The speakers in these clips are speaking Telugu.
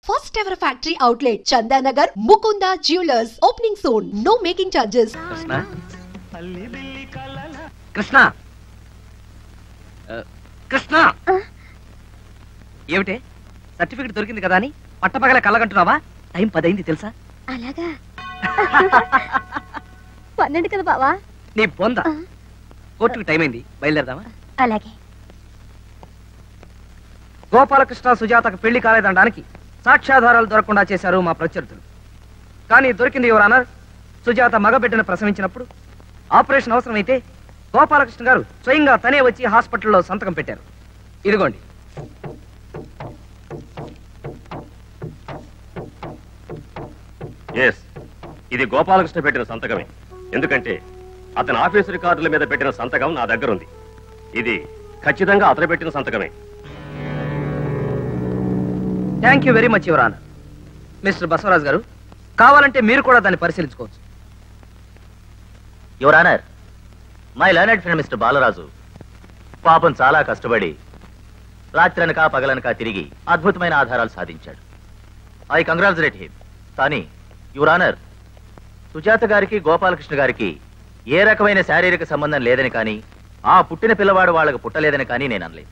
First ever factory outlet, Chandanagar, Mukunda Jewelers, opening soon. No making charges. Krishna. Krishna. ఏమిటే సర్టిఫికెట్ దొరికింది కదా అని పట్టపగల కళ్ళగంటున్నావా? టైం 10 అయింది తెలుసా? అలాగా 12 కదా బావా? నీ బొంద. కోర్టుకి టైం అయింది, బయలుదేరదామా? అలాగే. గోపాలకృష్ణ సుజాతకు పెళ్లి కాలేదనడానికి సాక్ష్యాధారాలు దొరకకుండా చేశారు మా ప్రత్యర్థులు. కానీ దొరికింది యువర్ ఆనర్. సుజాత మగబిడ్డను ప్రసవించినప్పుడు ఆపరేషన్ అవసరమైతే గోపాలకృష్ణ గారు స్వయంగా తనే వచ్చి హాస్పిటల్లో సంతకం పెట్టారు. ఇదిగోండి. ఇది గోపాలకృష్ణ పెట్టిన సంతకమే. ఎందుకంటే అతని ఆఫీసు రికార్డుల మీద పెట్టిన సంతకం నా దగ్గర ఉంది. ఇది ఖచ్చితంగా అతను పెట్టిన సంతకమే. Thank you very much your honour. Mister Basavaraj గారు, కావాలంటే మీరు కూడా దాన్ని పరిశీలించుకోవచ్చు. Your honour, my learned friend mister Balaraju పాపం చాలా కష్టపడి రాత్రనక పగలనక తిరిగి అద్భుతమైన ఆధారాలు సాధించాడు. I congratulate him. కానీ యువర్ ఆనర్, సుజాత గారికి గోపాలకృష్ణ గారికి ఏ రకమైన శారీరక సంబంధం లేదని కానీ ఆ పుట్టిన పిల్లవాడు వాళ్ళకు పుట్టలేదని కానీ నేను అనలేదు.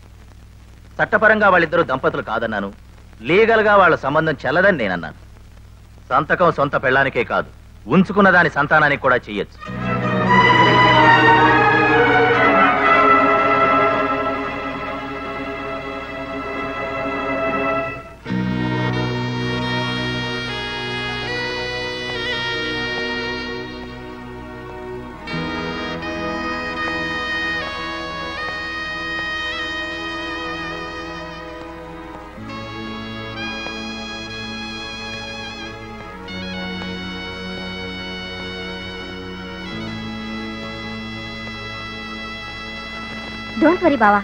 చట్టపరంగా వాళ్ళిద్దరూ దంపతులు కాదన్నాను. లీగల్ గా వాళ్ళ సంబంధం చెల్లదని నేనన్నాను. సంతకం సొంత పెళ్ళానికే కాదు, ఉంచుకున్న దాని సంతానానికి కూడా చెయ్యొచ్చు. డోంట్ వరీ బావా,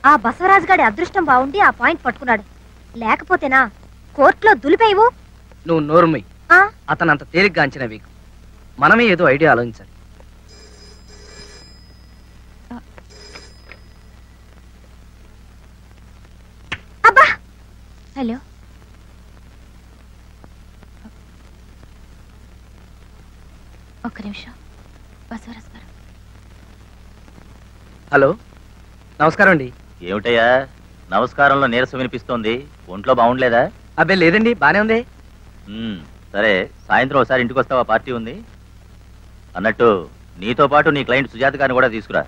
ఆ బసవరాజు గారి అదృష్టం బాగుండి ఆ పాయింట్ పట్టుకున్నాడు. లేకపోతేనా కోర్టులో దులిపేవు. నువ్వు నోరుమై. అతను అంత తేలిగ్గా అంచనా వేయకు. మనమే ఏదో ఐడియా ఆలోచించాలి. అబ్బా. హలో, ఒక్క నిమిషం. బసవరాజు గారు. హలో, నమస్కారం అండి. ఏమిటయ్యా నమస్కారంలో నీరసం వినిపిస్తోంది? ఒంట్లో బాగుండలేదా? అబ్బే లేదండి, బానే ఉంది. సరే, సాయంత్రం ఒకసారి ఇంటికి వస్తావా? పార్టీ ఉంది అన్నట్టు. నీతో పాటు నీ క్లయింట్ సుజాత గారిని కూడా తీసుకురా.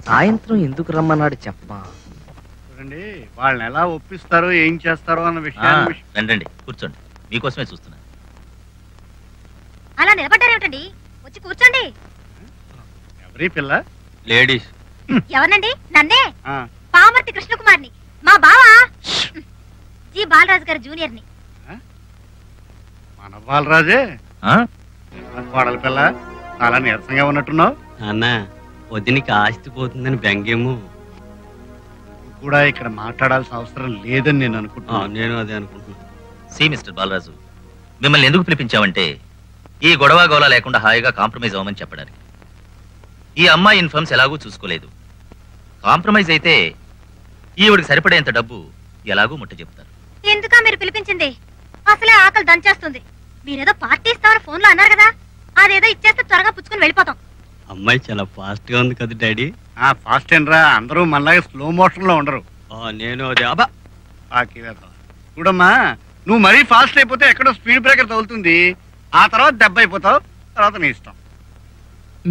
సాయంత్రం ఎందుకు రమ్మన్నాడు చెప్పమా? వాళ్ళని ఎలా ఒప్పిస్తారో ఏం చేస్తారో అన్న విషయాన్ని. రండి, కూర్చోండి. మీకోసమే చూస్తున్నా. అలా నిలబడ్డారేమిటండి? వచ్చి కూర్చోండి. ఎవరి పిల్ల? లేడీస్. ఎవరినండి? నన్నే, పామర్తి కృష్ణకుమార్ని. మా బావా జి బాలరాజు గారి జూనియర్ ని. మన బాలరాజే కోడల పిల్ల. చాలా నీరసంగా ఉన్నట్టున్నావు. అన్నా, వదినికి ఆస్తి పోతుందని బెంగేమో. కూడా ఇక్కడ మాట్లాడాల్సిన అవసరం లేదని నేను అనుకుంటున్నాను. నేను అదే అనుకుంటున్నాను. సి మిస్టర్ బాలరాజు, మిమ్మల్ని ఎందుకు పిలిపించామంటే ఈ గొడవ గోళ లేకుండా హాయిగా కాంప్రమైజ్ అవ్వమని చెప్పడానికి. ఈ అమ్మాయి ఇన్ఫర్మ్స్ ఎలాగూ చూసుకోలేదు. కాంప్రమైజ్ అయితే ఈవిడికి సరిపడేంత డబ్బు ఎలాగూ ముట్ట చెప్తారు. ఎందుకా మీరు పిలిపించింది? అసలే ఆకలి దంచేస్తుంది. మీరేదో పార్టీ ఇస్తామని ఫోన్ లో అన్నారు కదా, అదేదో ఇచ్చేస్తే త్వరగా పుచ్చుకుని వెళ్ళిపోతాం. అమ్మాయి చాలా ఫాస్ట్ గా ఉంది కదా డాడీ? ఫాస్ట్ ఏంట్రా, అందరూ మనలాగే స్లో మోషన్ లో ఉండరు. నేను అదే. అబ్బా చూడమ్మా, నువ్వు మరీ ఫాస్ట్ అయిపోతే ఎక్కడో స్పీడ్ బ్రేకర్ తగులుతుంది. ఆ తర్వాత దెబ్బ అయిపోతావు. తర్వాత నీ ఇష్టం.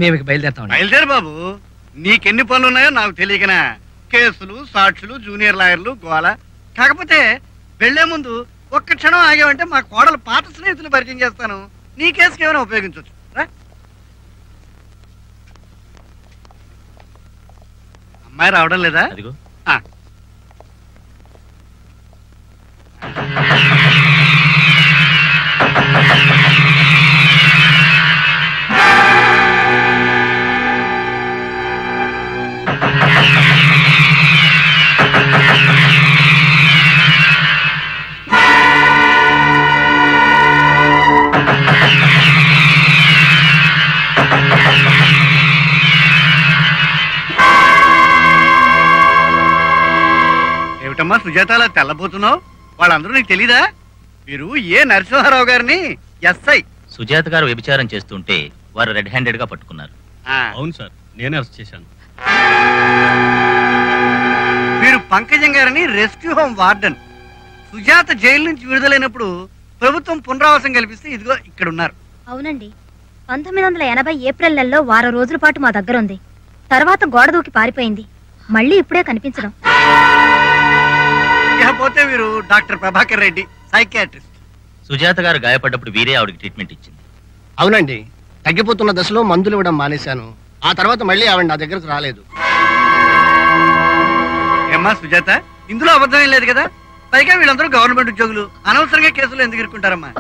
మేము బయలుదేరుతాం. బయలుదేరు బాబు. నీకెన్ని పనులు ఉన్నాయో నాకు తెలియకనా. కేసులు, సాక్షులు, జూనియర్ లాయర్లు, గోల. కాకపోతే వెళ్లే ముందు ఒక్క క్షణం ఆగావంటే మా కోడలు పాత స్నేహితులు పరిచయం చేస్తాను. నీ కేసుకి ఏమైనా ఉపయోగించవచ్చు. అమ్మాయి రావడం లేదా? అదిగో. ఏమ్మా సుజాతలా తెల్లబోతున్నావు? వాళ్ళందరూ నీకు తెలీదా? మీరు ఏ నరసింహారావు గారిని ఎస్ఐ. సుజాత గారు వ్యభిచారం చేస్తుంటే వారు రెడ్ హ్యాండెడ్ గా పట్టుకున్నారు. అవును సార్, నేనే అరెస్ట్ చేశాను. మీరు పంకజం గారిని rescue home warden. Sujatha jail నుంచి విడుదలైనప్పుడు ప్రభుత్వం పునరావాసం కల్పిస్తే ఇదిగో ఇక్కడ ఉన్నారు. అవునండి, 1980 ఏప్రిల్ నెలలో వారం రోజుల పాటు మా దగ్గర ఉంది. తర్వాత గోడ దూకి పారిపోయింది. మళ్ళీ ఇప్పుడే కనిపించడం. ఇకపోతే వీరు డాక్టర్ ప్రభాకర్ రెడ్డి, సైకియాట్రిస్ట్. సుజాత గారు గాయపడ్డప్పుడు వీరే ఆవిడకి ట్రీట్మెంట్ ఇచ్చింది. అవునండి, తగ్గిపోతున్న దశలో మందులు ఇవ్వడం మానేశాను. ఆ తర్వాత మళ్ళీ ఆవిడ నా దగ్గరకు రాలేదు. ఏమ్మా సుజాత, ఇందులో అబద్ధం ఏం లేదు కదా? పైగా వీళ్ళందరూ గవర్నమెంట్ ఉద్యోగులు, అనవసరంగా కేసులు ఎందుకు ఇరుక్కుంటారమ్మా?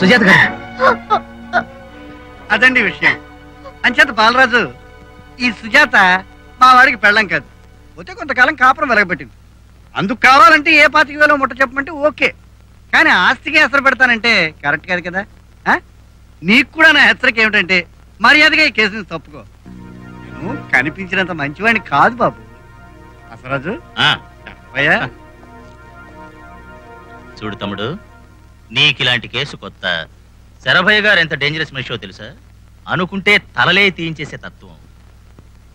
సుజాత గారు, అదండి విషయం. అంచేత బాలరాజు, ఈ సుజాత మా వాడికి పెళ్ళం కాదు. పోతే కొంతకాలం కాపురం వెలగబెట్టింది. అందుకు కావాలంటే ఏ 25,000 ముట్ట చెప్పమంటే ఓకే. కానీ ఆస్తికి ఎసరు పెడతానంటే కరెక్ట్ కాదు కదా. నీకు కూడా నా హెచ్చరిక ఏమిటంటే మర్యాదగా ఈ కేసుని తప్పుకో. నేను కనిపించినంత మంచివాడిని కాదు బాబు. అసరాజు అయ్యా, చూడు తమ్ముడు, నీకు ఇలాంటి కేసు కొత్త. శరభయ్య గారు ఎంత డేంజరస్ మనిషో తెలుసా? అనుకుంటే తలలే తీయించేసే తత్వం.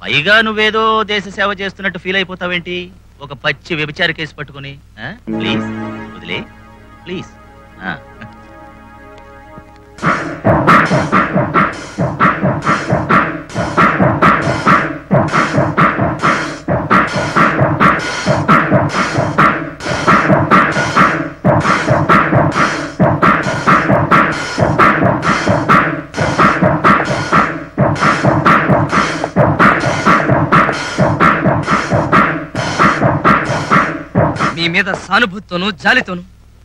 పైగా నువ్వేదో దేశ సేవ చేస్తున్నట్టు ఫీల్ అయిపోతావేంటి ఒక పచ్చి వ్యభిచార కేసు పట్టుకుని? ప్లీజ్ వదిలే, ప్లీజ్. మీ మీద సానుభూతితోనూ జాలితోనూ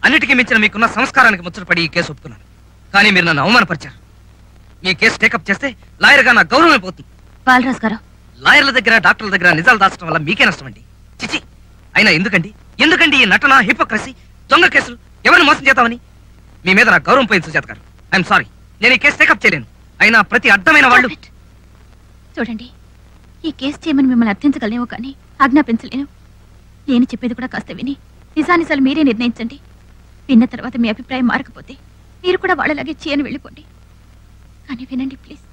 అన్నిటికీ మించిన మీకున్న సంస్కారానికి ముచ్చటపడి ఈ కేసు ఒప్పుకున్నాను. కానీ మీరు నన్ను అవమానపరిచారు. మీ కేసు టేకప్ చేస్తే లాయర్గా నా గౌరవం అయిపోతుంది. బాలరాజు గారు, లాయర్ల దగ్గర డాక్టర్ల దగ్గర నిజాలు దాచడం వల్ల మీకే నష్టం అండి. చిచి, అయినా ఎందుకండి ఈ నటన, హిపోక్రసీ, దొంగ కేసులు? ఎవరిని మోసం చేద్దామని? మీ మీద నా గౌరవం పోయింది సుజాత గారు. ఐఎమ్ సారీ, నేను ఈ కేసు టేకప్ చేయలేను. అయినా ప్రతి అడ్డమైన వాళ్ళు... చూడండి, ఈ కేసు చేయమని మిమ్మల్ని అర్థించగలేమో కానీ ఆజ్ఞాపించలేను. నేను చెప్పేది కూడా కాస్త విని నిజానిజాలు మీరే నిర్ణయించండి. విన్న తర్వాత మీ అభిప్రాయం మారకపోతే మీరు కూడా వాళ్ళలాగే చేయని వెళ్ళిపోండి. కానీ వినండి ప్లీజ్,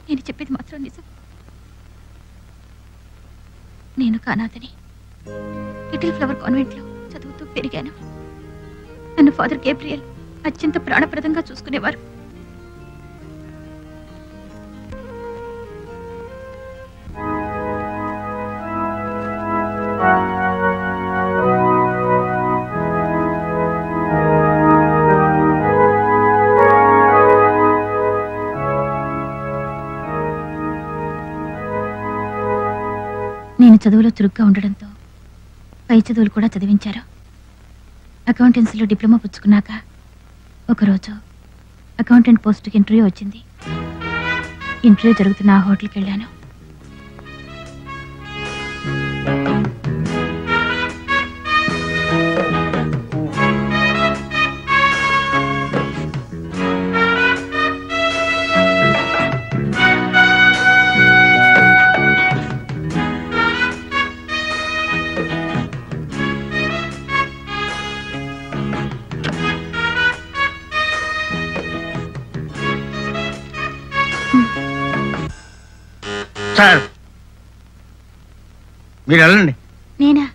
నేను చెప్పేది మాత్రం నిజం. నేను కానాథని లిటిల్ ఫ్లవర్ కాన్వెంట్లో చదువుతూ పెరిగాను. నన్ను ఫాదర్ గేబ్రియల్ అత్యంత ప్రాణప్రదంగా చూసుకునేవారు. నేను చదువులో చురుగ్గా ఉండడంతో పై చదువులు కూడా చదివించారు. అకౌంటెన్సీలో డిప్లొమా పుచ్చుకున్నాక ఒకరోజు అకౌంటెంట్ పోస్టుకి ఇంటర్వ్యూ వచ్చింది. ఇంటర్వ్యూ జరుగుతున్న ఆ హోటల్కి వెళ్ళాను. సార్ మీరు వెళ్ళండి. నేనా?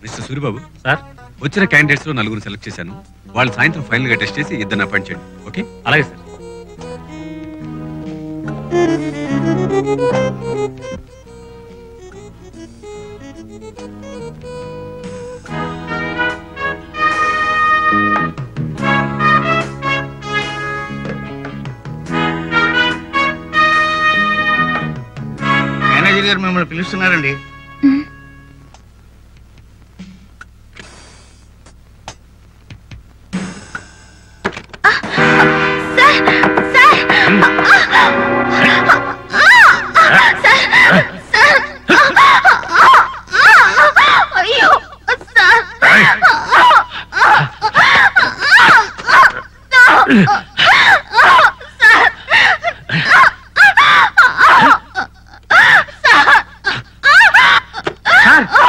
మిస్టర్ సూరిబాబు సార్, వచ్చిన క్యాండిడేట్స్ లో 4 సెలెక్ట్ చేశాను. వాళ్ళు సాయంత్రం ఫైనల్ గా టెస్ట్ చేసి 2 అపాయింట్ చేయండి. ఓకే? అలాగే సార్. రాజశేఖర్ గారు మిమ్మల్ని పిలుస్తున్నారండి.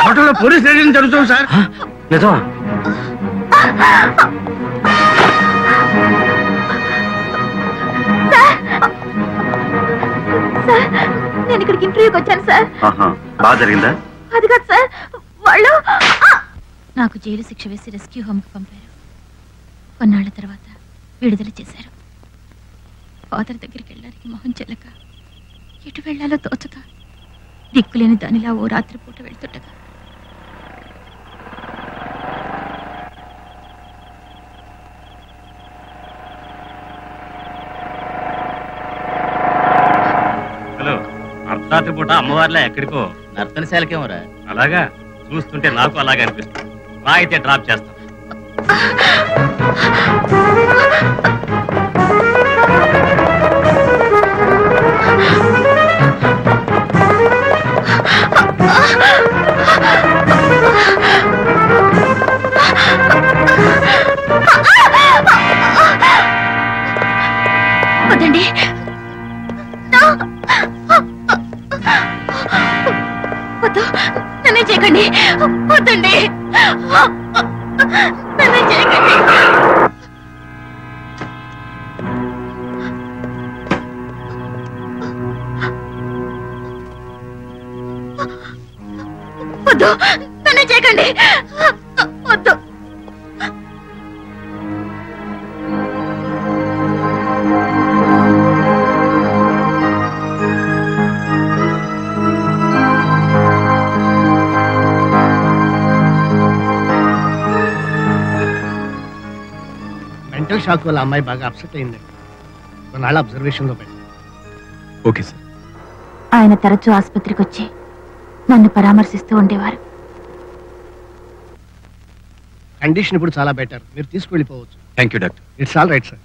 హోటల్లో పోలీస్ రైడింగ్ జరుగుతుంది సార్. నిజమా? నేను ఇక్కడికి ఇంటర్వ్యూకి వచ్చాను సార్. బాగా జరిగిందా? అది కాదు సార్, వాళ్ళు నాకు జైలు శిక్ష వేసి రెస్క్యూ హోమ్కి పంపారు. కొన్నాళ్ల తర్వాత విడుదల చేశారు. ఫాదర్ దగ్గరికి వెళ్ళడానికి మొహం చెల్లక ఎటు వెళ్లాలో తోచక దిక్కులేని దానిలా ఓ రాత్రిపూట వెళ్తుండగా హలో, అర్ధరాత్రి పూట అమ్మవారిలా ఎక్కడికో నర్తనశాలకేమోరా? అలాగా చూస్తుంటే నాకు అలాగే అనిపిస్తుంది. రా అయితే డ్రాప్ చేస్తాం. వద్దండి, వద్దు, నన్ను చేయకండి, వద్దండి, నన్ను చేయకండి. వద్దు, నన్ను చేయకండి, వద్దు. మెంటల్ షాక్ వల్ల అమ్మాయి బాగా అప్సెట్ అయిందండి. కొన్నాళ్ళ అబ్జర్వేషన్లో పెట్టి. Okay sir. ఆయన తరచూ ఆసుపత్రికి వచ్చి నన్ను పరామర్శిస్తూ ఉండేవారు. కండిషన్ ఇప్పుడు చాలా బెటర్, మీరు తీసుకువెళ్ళిపోవచ్చు. Thank you doctor. It's all right sir.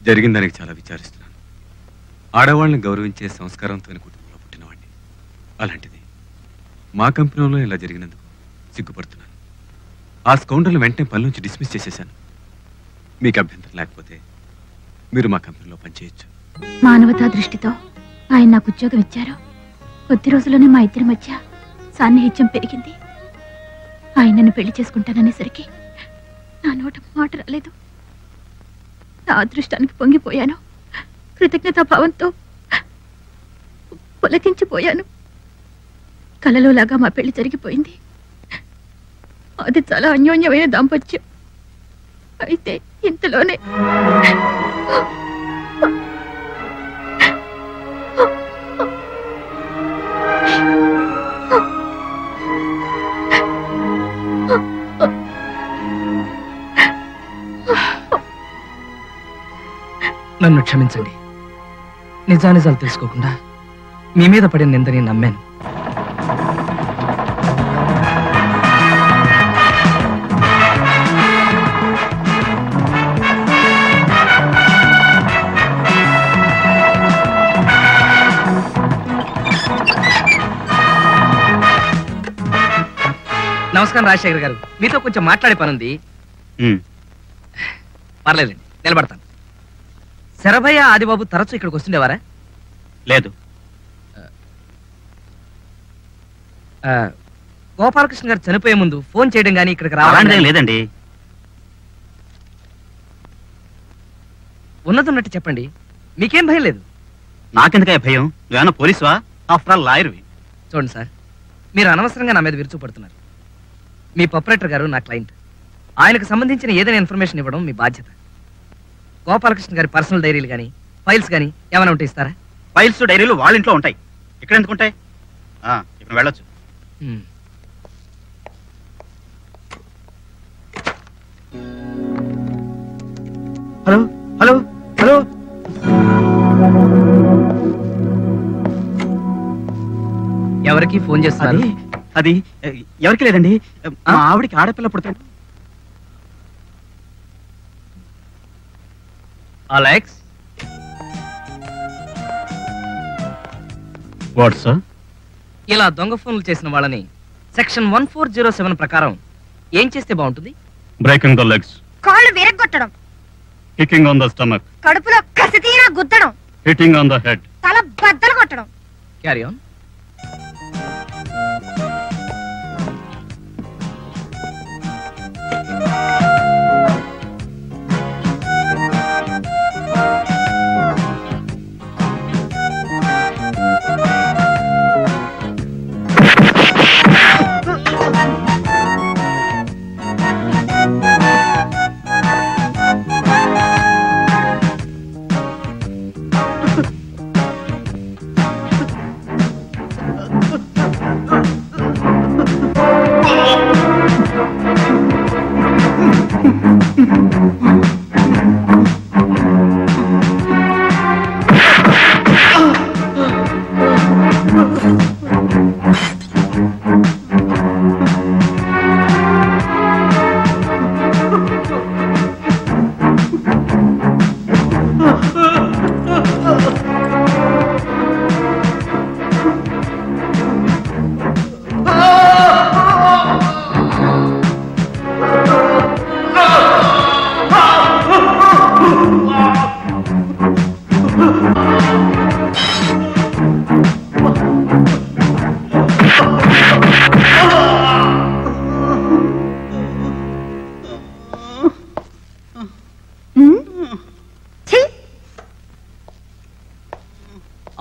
జరిగిన దానికి చాలా విచారిస్తున్నాను. ఆడవాళ్ళని గౌరవించే సంస్కారంతో కుటుంబంలో పుట్టినవాడిని. అలాంటిది మా కంపెనీలో ఇలా జరిగినందుకు సిగ్గుపడుతున్నాను. ఆ స్కౌండర్లు వెంటనే పని నుంచి డిస్మిస్ చేసేశాను. మీకు అభ్యంతరం లేకపోతే మీరు మా కంపెనీలో పనిచేయచ్చు. మానవతా దృష్టితో ఆయన నాకు ఉద్యోగం ఇచ్చారు. కొద్ది రోజుల్లోనే మా ఇద్దరి మధ్య సాన్నిహిత్యం పెరిగింది. ఆయనను పెళ్లి చేసుకుంటాననేసరికి నా నోట మాట రాలేదు. నా అదృష్టానికి పొంగిపోయాను. కృతజ్ఞతాభావంతో పులకించిపోయాను. కలలో లాగా మా పెళ్లి జరిగిపోయింది. అది చాలా అన్యోన్యమైన దాంపత్యం. అయితే ఇంతలోనే నన్ను క్షమించండి. నిజానిజాలు తెలుసుకోకుండా మీ మీద పడిన నిందని నమ్మాను. నమస్కారం రాజశేఖర్ గారు, మీతో కొంచెం మాట్లాడే పనుంది. పర్లేదండి, నిలబడతాను. శరభయ్య ఆదిబాబు తరచూ ఇక్కడికి వస్తుండేవారా? లేదు. గోపాలకృష్ణ గారు చనిపోయే ముందు ఫోన్ చేయడం కానీ ఇక్కడికి రావడం లేదండి. ఉన్నతున్నట్టు చెప్పండి, మీకేం భయం లేదు. నాకెందుకయ్యా భయం? నువ్వేమన్నా పోలీసువా? After all లాయర్వి. చూడండి సార్, మీరు అనవసరంగా నా మీద విరుచుపడుతున్నారు. మీ ప్రొపరేటర్ గారు నా క్లయింట్. ఆయనకు సంబంధించిన ఏదైనా ఇన్ఫర్మేషన్ ఇవ్వడం మీ బాధ్యత. గోపాలకృష్ణ గారి పర్సనల్ డైరీలు కానీ ఫైల్స్ కానీ ఏమైనా ఉంటే ఇస్తారా? ఫైల్స్ డైరీలు వాళ్ళ ఇంట్లో ఉంటాయి, ఇక్కడ ఎందుకు ఉంటాయి? ఇప్పుడు వెళ్ళొచ్చు. హలో హలో, హలో, ఎవరికి ఫోన్ చేస్తున్నారు? అది ఎవరికి లేదండి, మా ఆవిడికి ఆడపిల్ల పుడతాడు. Alex, what sir? ఇలా దొంగ ఫోన్లు చేసిన వాళ్ళని సెక్షన్ 1407 ప్రకారం ఏం చేస్తే బాగుంటుంది? బ్రేకింగ్ ద లెగ్స్, కాళ్ళు విరగ్గొట్టడం, కికింగ్ ఆన్ ద స్టమక్, కడుపులో కసితీరా గుద్దడం, హిట్టింగ్ ఆన్ ద హెడ్, తల బద్దలు కొట్టడం. Carry on.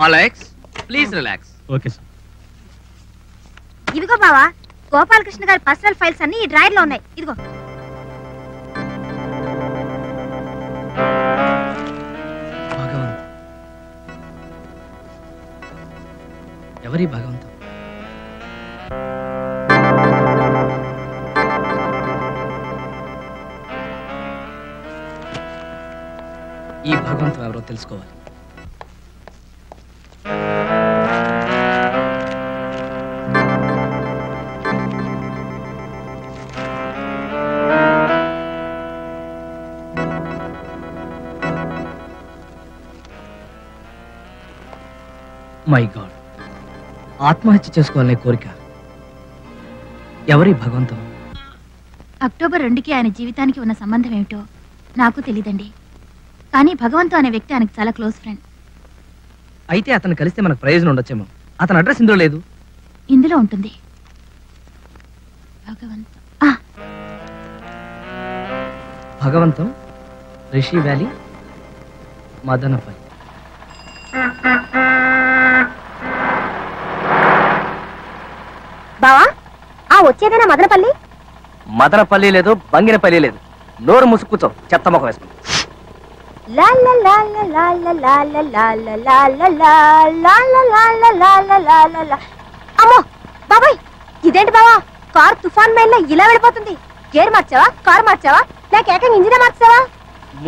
Alex, please relax. Okay sir. ఇదిగో బావా, గోపాలకృష్ణ గారి పర్సనల్ ఫైల్స్ అన్ని ఈ డ్రాయర్ లో ఉన్నాయి. ఇదిగో. భగవంత్, ఎవరి భగవంత్? ఈ భగవంతుడు ఎవరో తెలుసుకోవాలి. మై గాడ్, ఆత్మహత్య చేసుకోవాలనే కోరిక. ఎవరి భగవంతుడు? అక్టోబర్ 2కి ఆయన జీవితానికి ఉన్న సంబంధం ఏమిటో నాకు తెలియదండి. కానీ భగవంతు అనే వ్యక్తి ఆయనకు చాలా క్లోజ్ ఫ్రెండ్. అయితే అతను కలిస్తే మనకు ప్రయోజనం ఉండొచ్చేమో. అతని అడ్రస్ ఇందులో లేదు. ఇందులో ఉంటుంది. భగవంతం, రిషి వ్యాలీ, మదనపల్లి. బావా, ఆ వచ్చేదేనా మదనపల్లి? మదనపల్లి లేదు, బంగినపల్లి లేదు. నోరు ముసుక్కుచో, చెత్త మొక్క వేసుకుని. అమ్మో బాబాయ్, ఇదేంటి బావా, కార్ తుఫాన్ మైల్లో ఇలా వెళ్ళిపోతుంది. గేర్ మార్చావా, కార్ మార్చావా, లేక ఏకంగా ఇంజినే మార్చావా?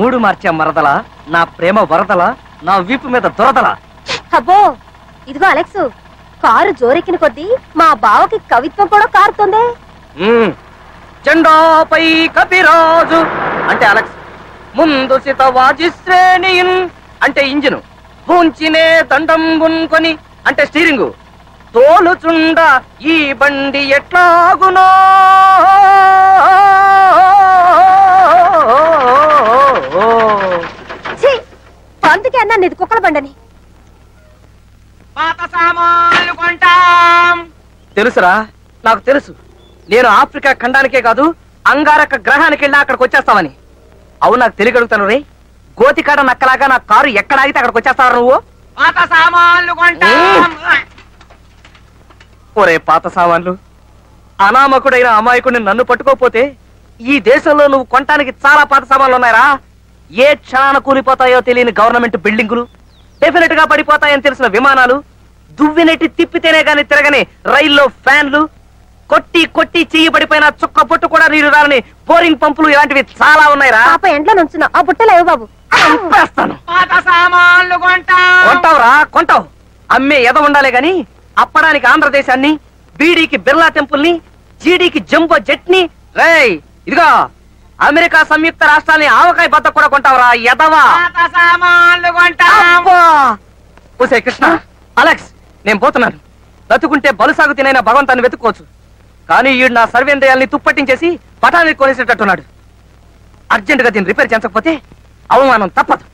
3 మార్చా మరదలా, నా ప్రేమ వరదలా, నా వీపు మీద దొరదలా. అబ్బో, ఇదిగో అలెక్స్, కారు జోరెక్కిన కొద్దీ మా బావకి కవిత్వం కూడా కారుతుంది. చెండాపై కపిరాజు అంటే అలెక్స్, ముందు సిత వాజిశ్రేణి అంటే ఇంజిను, భూంచినే దండం గున్కొని అంటే స్టీరింగు, తోలుచుండ ఈ బండి ఎట్లాగునో. అందుకే అన్నా నీది కుక్కల బండని. పాత సామాన్లు కొంటాం. తెలుసురా, నాకు తెలుసు. నేను ఆఫ్రికా ఖండానికే కాదు, అంగారక గ్రహానికి వెళ్ళి అక్కడికి వచ్చేస్తావని. అవును, నాకు తెలియగలుగుతాను రే. గోతికాడ నక్కలాగా నా కారు ఎక్కడ ఆగితే అక్కడికి వచ్చేస్తావు నువ్వు. పాత సామాన్లు కొంటాం. ఒరే పాత సామాన్లు, అనామకుడైన అమాయకుడిని నన్ను పట్టుకోపోతే ఈ దేశంలో నువ్వు కొనటానికి చాలా పాత సామాన్లు ఉన్నాయరా. ఏ క్షణాన కూలిపోతాయో తెలియని గవర్నమెంట్ బిల్డింగులు, డెఫినెట్ గా పడిపోతాయని తెలిసిన విమానాలు, దువ్వినెట్టి తిప్పితేనే గాని తిరగని రైల్లో ఫ్యాన్లు, కొట్టి కొట్టి చెయ్యి పడిపోయిన చుక్క పొట్టు కూడా నీరు రాలని బోరింగ్ పంపులు ఇలాంటివి చాలా ఉన్నాయిరా. పాప ఎంట్లో నుంచున్నా ఆ బుట్టలేవు బాబు. చంపేస్తాను. కొంటావురా కొంటావు. అమ్మే ఎద ఉండాలే గాని అప్పడానికి ఆంధ్రదేశాన్ని, బీడీకి బిర్లా టెంపుల్ ని, జీడీకి జంబో జెట్ ని, రేయ్ ఇదిగో అమెరికా సంయుక్త రాష్ట్రాల్ని ఆవకాయ బద్ద కూడా కొంటావురా ఎదవా. ఓసే కృష్ణ, అలెక్స్ నేను పోతున్నాను. బతుకుంటే బలుసాగు తినైనా భగవంతాన్ని వెతుక్కోవచ్చు, కానీ ఈడు నా సర్వేంద్రియాల్ని తుప్పట్టించేసి పటాన్ని కొనేసేటట్టున్నాడు. అర్జెంట్ గా దీన్ని రిపేర్ చేయించకపోతే అవమానం తప్పదు.